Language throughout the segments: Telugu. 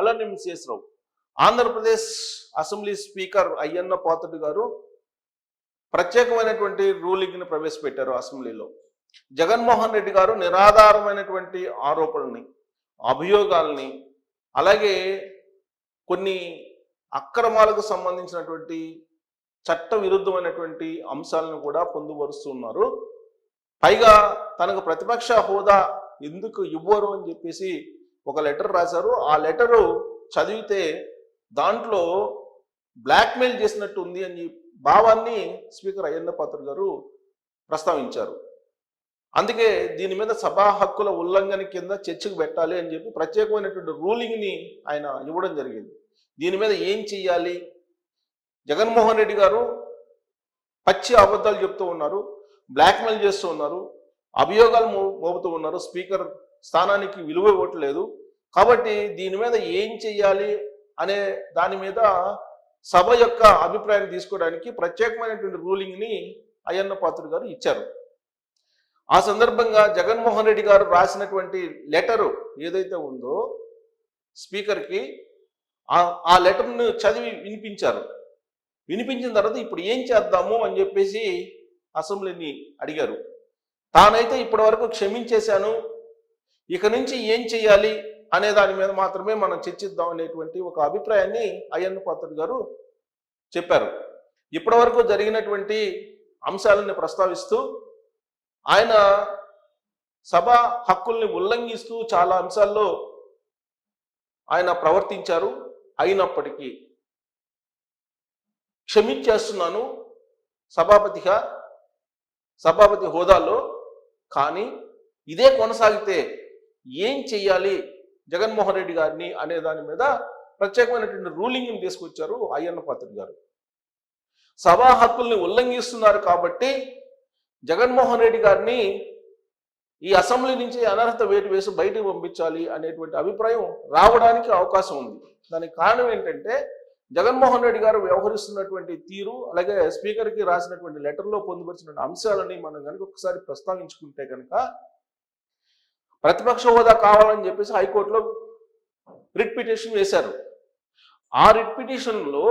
బొల్లా శేషరావు, ఆంధ్రప్రదేశ్ అసెంబ్లీ స్పీకర్ అయ్యన్న పాత్రుడు గారు ప్రత్యేకమైనటువంటి రూలింగ్ని ప్రవేశపెట్టారు అసెంబ్లీలో. జగన్మోహన్ రెడ్డి గారు నిరాధారమైనటువంటి ఆరోపణల్ని, అభియోగాల్ని, అలాగే కొన్ని అక్రమాలకు సంబంధించినటువంటి చట్ట విరుద్ధమైనటువంటి అంశాలను కూడా పొందుపరుస్తున్నారు. పైగా తనకు ప్రతిపక్ష హోదా ఎందుకు ఇవ్వరు అని చెప్పేసి ఒక లెటర్ రాశారు. ఆ లెటరు చదివితే దాంట్లో బ్లాక్మెయిల్ చేసినట్టు ఉంది అని భావాన్ని స్పీకర్ అయ్యన్న పాత్రుడు గారు ప్రస్తావించారు. అందుకే దీని మీద సభా హక్కుల ఉల్లంఘన కింద చర్చకు పెట్టాలి అని చెప్పి ప్రత్యేకమైనటువంటి రూలింగ్ని ఆయన ఇవ్వడం జరిగింది. దీని మీద ఏం చెయ్యాలి? జగన్మోహన్ రెడ్డి గారు పచ్చి అబద్ధాలు చెప్తూ ఉన్నారు, బ్లాక్మెయిల్ చేస్తూ ఉన్నారు, అభియోగాలు మోపుతూ ఉన్నారు, స్పీకర్ స్థానానికి విలువ ఇవ్వట్లేదు. కాబట్టి దీని మీద ఏం చెయ్యాలి అనే దాని మీద సభ యొక్క అభిప్రాయాన్ని తీసుకోవడానికి ప్రత్యేకమైనటువంటి రూలింగ్ని అయ్యన్న పాత్రుడు గారు ఇచ్చారు. ఆ సందర్భంగా జగన్మోహన్ రెడ్డి గారు రాసినటువంటి లెటరు ఏదైతే ఉందో స్పీకర్కి, ఆ లెటర్ను చదివి వినిపించారు. వినిపించిన తర్వాత ఇప్పుడు ఏం చేద్దాము అని చెప్పేసి అసెంబ్లీని అడిగారు. తానైతే ఇప్పటి వరకు క్షమించేశాను, ఇక నుంచి ఏం చెయ్యాలి అనే దాని మీద మాత్రమే మనం చర్చిద్దాం అనేటువంటి ఒక అభిప్రాయాన్ని అయ్యన్న పాత్రుడు గారు చెప్పారు. ఇప్పటి వరకు జరిగినటువంటి అంశాలను ప్రస్తావిస్తూ ఆయన సభ హక్కుల్ని ఉల్లంఘిస్తూ చాలా అంశాల్లో ఆయన ప్రవర్తించారు. అయినప్పటికీ క్షమించేస్తున్నాను సభాపతి హోదాలో, కానీ ఇదే కొనసాగితే ఏం చెయ్యాలి జగన్మోహన్ రెడ్డి గారిని అనే దాని మీద ప్రత్యేకమైనటువంటి రూలింగ్ని తీసుకొచ్చారు అయ్యన్న పాత్రుడు గారు. సభా హక్కుల్ని ఉల్లంఘిస్తున్నారు కాబట్టి జగన్మోహన్ రెడ్డి గారిని ఈ అసెంబ్లీ నుంచి అనర్హత వేటు వేసి బయటకు పంపించాలి అనేటువంటి అభిప్రాయం రావడానికి అవకాశం ఉంది. దానికి కారణం ఏంటంటే జగన్మోహన్ రెడ్డి గారు వ్యవహరిస్తున్నటువంటి తీరు, అలాగే స్పీకర్కి రాసినటువంటి లెటర్లో పొందుపరిచిన అంశాలని మనం కనుక ఒకసారి ప్రస్తావించుకుంటే కనుక ప్రతిపక్ష హోదా కావాలని చెప్పేసి హైకోర్టులో రిట్ పిటిషన్ వేశారు. ఆ రిట్ పిటిషన్లో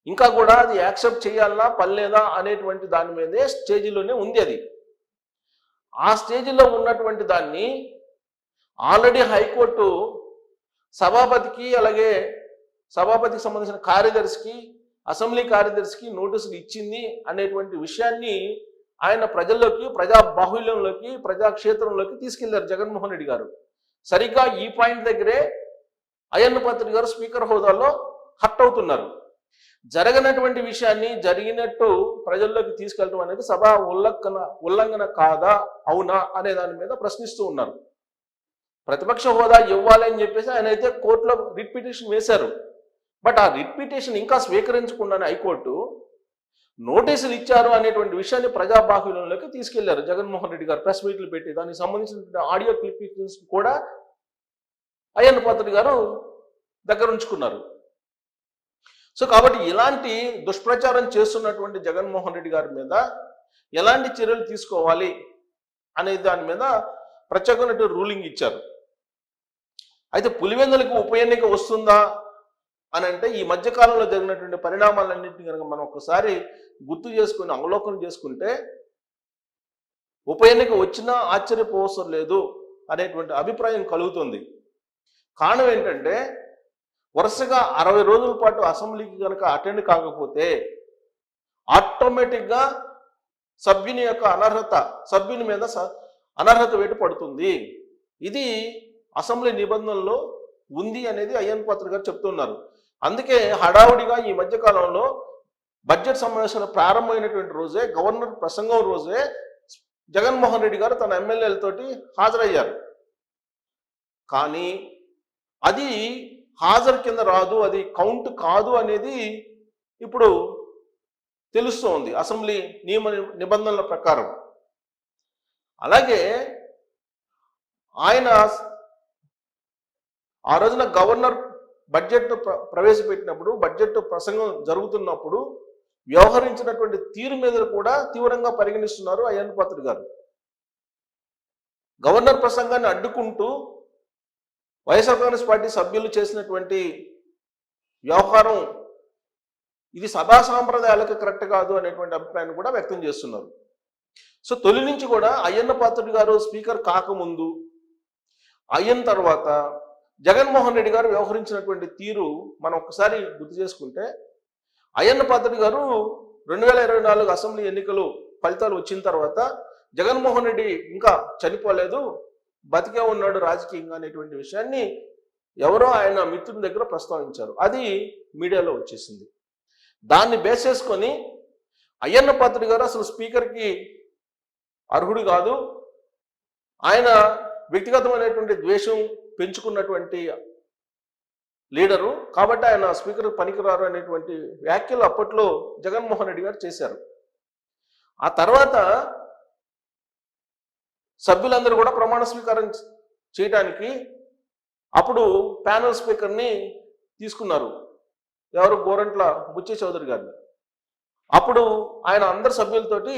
ఇంకా కూడా అది యాక్సెప్ట్ చేయాలా పర్లేదా అనేటువంటి దాని మీదే స్టేజీలోనే ఉంది. అది ఆ స్టేజీలో ఉన్నటువంటి దాన్ని ఆల్రెడీ హైకోర్టు సభాపతికి, అలాగే సభాపతికి సంబంధించిన కార్యదర్శికి, అసెంబ్లీ కార్యదర్శికి నోటీసులు ఇచ్చింది అనేటువంటి విషయాన్ని ఆయన ప్రజల్లోకి, ప్రజా బాహుళ్యంలోకి, ప్రజాక్షేత్రంలోకి తీసుకెళ్లారు జగన్మోహన్ రెడ్డి గారు. సరిగ్గా ఈ పాయింట్ దగ్గరే అయ్యన్న పాత్రుడు గారు స్పీకర్ హోదాలో హర్ట్ అవుతున్నారు. జరగనటువంటి విషయాన్ని జరిగినట్టు ప్రజల్లోకి తీసుకెళ్ళడం అనేది సభా ఉల్లంఘన కాదా, అవునా అనే దాని మీద ప్రశ్నిస్తూ ఉన్నారు. ప్రతిపక్ష హోదా ఇవ్వాలి అని చెప్పేసి ఆయన అయితే కోర్టులో రిట్ పిటిషన్ వేశారు. బట్ ఆ రిట్ పిటిషన్ ఇంకా స్వీకరించకుండానే హైకోర్టు నోటీసులు ఇచ్చారు అనేటువంటి విషయాన్ని ప్రజాబాహుల్యంలోకి తీసుకెళ్లారు జగన్మోహన్ రెడ్డి గారు. ప్రెస్ మీట్లు పెట్టి దానికి సంబంధించిన ఆడియో క్లిప్పింగ్స్ కూడా అయ్యన్న పాత్రుడు గారు దగ్గర ఉంచుకున్నారు. సో కాబట్టి ఇలాంటి దుష్ప్రచారం చేస్తున్నటువంటి జగన్మోహన్ రెడ్డి గారి మీద ఎలాంటి చర్యలు తీసుకోవాలి అనే దాని మీద ప్రత్యేకమైన రూలింగ్ ఇచ్చారు. అయితే పులివెందులకు ఉప ఎన్నిక వస్తుందా అని అంటే ఈ మధ్యకాలంలో జరిగినటువంటి పరిణామాలన్నింటినీ కనుక మనం ఒకసారి గుర్తు చేసుకుని అవలోకనం చేసుకుంటే ఉప ఎన్నిక వచ్చినా ఆశ్చర్యపోవసరం లేదు అనేటువంటి అభిప్రాయం కలుగుతుంది. కారణం ఏంటంటే వరుసగా 60 రోజుల పాటు అసెంబ్లీకి కనుక అటెండ్ కాకపోతే ఆటోమేటిక్గా సభ్యుని మీద అనర్హత వేటు పడుతుంది. ఇది అసెంబ్లీ నిబంధనలో ఉంది అనేది అయ్యన్న పాత్రుడు గారు చెప్తున్నారు. అందుకే హడావుడిగా ఈ మధ్యకాలంలో బడ్జెట్ సమావేశాలు ప్రారంభమైనటువంటి రోజే, గవర్నర్ ప్రసంగం రోజే జగన్మోహన్ రెడ్డి గారు తన ఎమ్మెల్యేలతోటి హాజరయ్యారు. కానీ అది హాజరు కింద రాదు, అది కౌంట్ కాదు అనేది ఇప్పుడు తెలుస్తోంది అసెంబ్లీ నియమ నిబంధనల ప్రకారం. అలాగే ఆయన ఆ రోజున గవర్నర్ బడ్జెట్ ప్రవేశపెట్టినప్పుడు, బడ్జెట్ ప్రసంగం జరుగుతున్నప్పుడు వ్యవహరించినటువంటి తీరు మీద కూడా తీవ్రంగా పరిగణిస్తున్నారు అయ్యన్న పాత్రుడు గారు. గవర్నర్ ప్రసంగాన్ని అడ్డుకుంటూ వైఎస్ఆర్ కాంగ్రెస్ పార్టీ సభ్యులు చేసినటువంటి వ్యవహారం ఇది సభా సాంప్రదాయాలకు కరెక్ట్ కాదు అనేటువంటి అభిప్రాయాన్ని కూడా వ్యక్తం చేస్తున్నారు. సో తొలి నుంచి కూడా అయ్యన్న పాత్రుడు గారు స్పీకర్ కాకముందు, అయిన తర్వాత జగన్మోహన్ రెడ్డి గారు వ్యవహరించినటువంటి తీరు మనం ఒకసారి గుర్తు చేసుకుంటే, అయ్యన్న పాత్రుడు గారు 2024 అసెంబ్లీ ఎన్నికలు ఫలితాలు వచ్చిన తర్వాత జగన్మోహన్ రెడ్డి ఇంకా చనిపోలేదు, బతికే ఉన్నాడు రాజకీయంగా అనేటువంటి విషయాన్ని ఎవరో ఆయన మిత్రుని దగ్గర ప్రస్తావించారు. అది మీడియాలో వచ్చేసింది. దాన్ని బేస్ చేసుకొని అయ్యన్న పాత్రుడు గారు అసలు స్పీకర్కి అర్హుడు కాదు, ఆయన వ్యక్తిగతమైనటువంటి ద్వేషం పెంచుకున్నటువంటి లీడరు, కాబట్టి ఆయన స్పీకర్ పనికిరారు అనేటువంటి వ్యాఖ్యలు అప్పట్లో జగన్మోహన్ రెడ్డి గారు చేశారు. ఆ తర్వాత సభ్యులందరూ కూడా ప్రమాణ స్వీకారం చేయడానికి అప్పుడు ప్యానల్ స్పీకర్ని తీసుకున్నారు, ఎవరు గోరంట్ల బుచ్చి చౌదరి గారిని. అప్పుడు ఆయన అందరు సభ్యులతోటి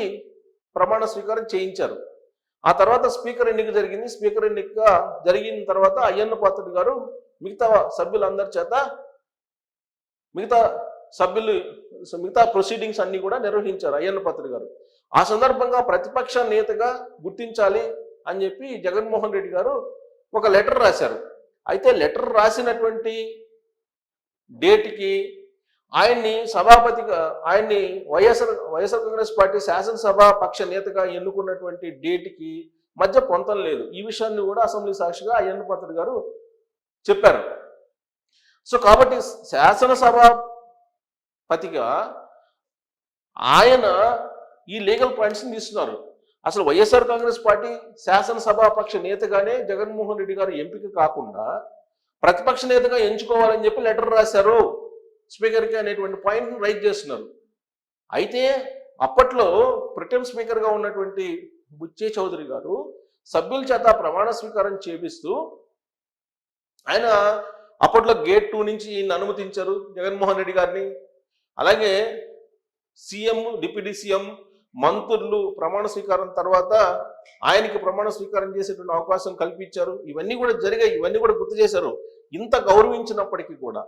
ప్రమాణ స్వీకారం చేయించారు. ఆ తర్వాత స్పీకర్ ఎన్నిక జరిగింది. స్పీకర్ ఎన్నిక జరిగిన తర్వాత అయ్యన్న పాత్రుడు గారు మిగతా సభ్యులందరి చేత మిగతా ప్రొసీడింగ్స్ అన్ని కూడా నిర్వహించారు అయ్యన్న పాత్రుడు గారు. ఆ సందర్భంగా ప్రతిపక్ష నేతగా గుర్తించాలి అని చెప్పి జగన్మోహన్ రెడ్డి గారు ఒక లెటర్ రాశారు. అయితే లెటర్ రాసినటువంటి డేట్కి ఆయన్ని వైఎస్ఆర్ కాంగ్రెస్ పార్టీ శాసనసభ పక్ష నేతగా ఎన్నుకున్నటువంటి డేట్కి మధ్య పొంతం లేదు. ఈ విషయాన్ని కూడా అసెంబ్లీ సాక్షిగా అయ్యన్న పాత్రుడు గారు చెప్పారు. సో కాబట్టి శాసనసభాపతిగా ఆయన ఈ లీగల్ పాయింట్స్ని తీస్తున్నారు. అసలు వైఎస్ఆర్ కాంగ్రెస్ పార్టీ శాసనసభాపక్ష నేతగానే జగన్మోహన్ రెడ్డి గారు ఎంపిక కాకుండా ప్రతిపక్ష నేతగా ఎంచుకోవాలని చెప్పి లెటర్ రాశారు స్పీకర్కి అనేటువంటి పాయింట్ని రైజ్ చేస్తున్నారు. అయితే అప్పట్లో ప్రిటెమ్ స్పీకర్గా ఉన్నటువంటి బుచ్చే చౌదరి గారు సభ్యుల చేత ప్రమాణ స్వీకారం చేపిస్తూ ఆయన అప్పట్లో గేట్ 2 నుంచి ఈయన అనుమతించారు జగన్మోహన్ రెడ్డి గారిని. అలాగే సీఎం, డిప్యూటీ సీఎం, మంత్రులు ప్రమాణ స్వీకారం తర్వాత ఆయనకి ప్రమాణ స్వీకారం చేసేటువంటి అవకాశం కల్పించారు. ఇవన్నీ కూడా జరిగాయి, ఇవన్నీ కూడా గుర్తు చేశారు. ఇంత గౌరవించినప్పటికీ కూడా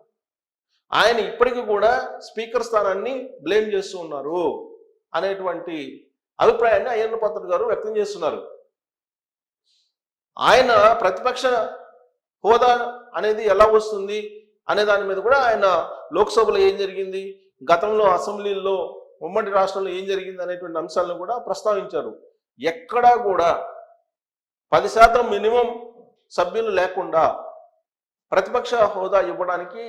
ఆయన ఇప్పటికీ కూడా స్పీకర్ స్థానాన్ని బ్లేమ్ చేస్తూ ఉన్నారు అనేటువంటి అభిప్రాయాన్ని అయ్యన్న పాత్రుడు గారు వ్యక్తం చేస్తున్నారు. ఆయన ప్రతిపక్ష హోదా అనేది ఎలా వస్తుంది అనే దాని మీద కూడా ఆయన లోక్సభలో ఏం జరిగింది, గతంలో అసెంబ్లీలో ఉమ్మడి రాష్ట్రంలో ఏం జరిగింది అనేటువంటి అంశాలను కూడా ప్రస్తావించారు. ఎక్కడా కూడా 10% మినిమం సభ్యులు లేకుండా ప్రతిపక్ష హోదా ఇవ్వడానికి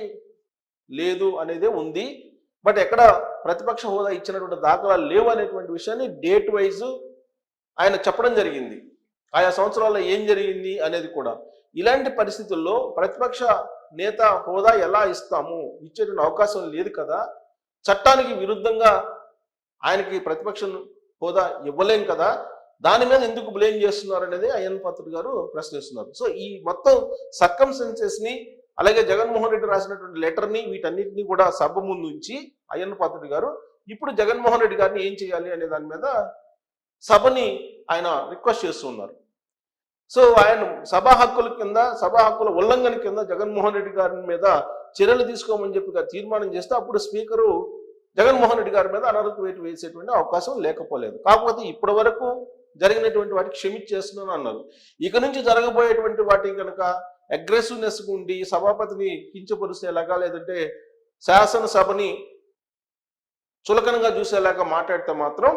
లేదు అనేదే ఉంది. బట్ ఎక్కడ ప్రతిపక్ష హోదా ఇచ్చినటువంటి దాఖలాలు లేవు అనేటువంటి విషయాన్ని డేట్ వైజ్ ఆయన చెప్పడం జరిగింది. ఆయా సంవత్సరాల్లో ఏం జరిగింది అనేది కూడా. ఇలాంటి పరిస్థితుల్లో ప్రతిపక్ష నేత హోదా ఎలా ఇస్తాము, ఇచ్చేటువంటి అవకాశం లేదు కదా, చట్టానికి విరుద్ధంగా ఆయనకి ప్రతిపక్ష హోదా ఇవ్వలేం కదా, దాని మీద ఎందుకు బ్లేమ్ చేస్తున్నారు అనేది అయ్యన్న పాత్రుడు గారు ప్రశ్నిస్తున్నారు. సో ఈ మొత్తం సర్కమ్స్టెన్సెస్ని, అలాగే జగన్మోహన్ రెడ్డి రాసినటువంటి లెటర్ని, వీటన్నిటిని కూడా సభ ముందు ఉంచి అయ్యన్న పాత్రుడు గారు ఇప్పుడు జగన్మోహన్ రెడ్డి గారిని ఏం చేయాలి అనే దాని మీద సభని ఆయన రిక్వెస్ట్ చేస్తూ ఉన్నారు. సో ఆయన సభా హక్కుల ఉల్లంఘన కింద జగన్మోహన్ రెడ్డి గారి మీద చర్యలు తీసుకోమని చెప్పి తీర్మానం చేస్తే అప్పుడు స్పీకరు జగన్మోహన్ రెడ్డి గారి మీద అనర్హత వేటు వేసేటువంటి అవకాశం లేకపోలేదు. కాకపోతే ఇప్పటి వరకు జరిగినటువంటి వాటికి క్షమించేస్తున్నాను అన్నారు. ఇక నుంచి జరగబోయేటువంటి వాటి కనుక అగ్రెసివ్నెస్ ఉండి సభాపతిని కించపరుస్తేలాగా, లేదంటే శాసనసభని చులకనగా చూసేలాగా మాట్లాడితే మాత్రం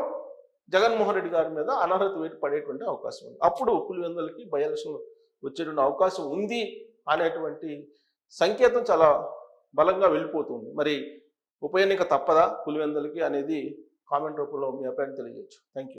జగన్మోహన్ రెడ్డి గారి మీద అనర్హత వేటు పడేటువంటి అవకాశం ఉంది. అప్పుడు పులివెందులకి బై ఎలక్షన్ వచ్చేటువంటి అవకాశం ఉంది అనేటువంటి సంకేతం చాలా బలంగా వెళ్ళిపోతుంది. మరి ఉప ఎన్నిక తప్పదా పులివెందులకి అనేది కామెంట్ రూపంలో మీ అభిప్రాయం తెలియజేయచ్చు. Thank you.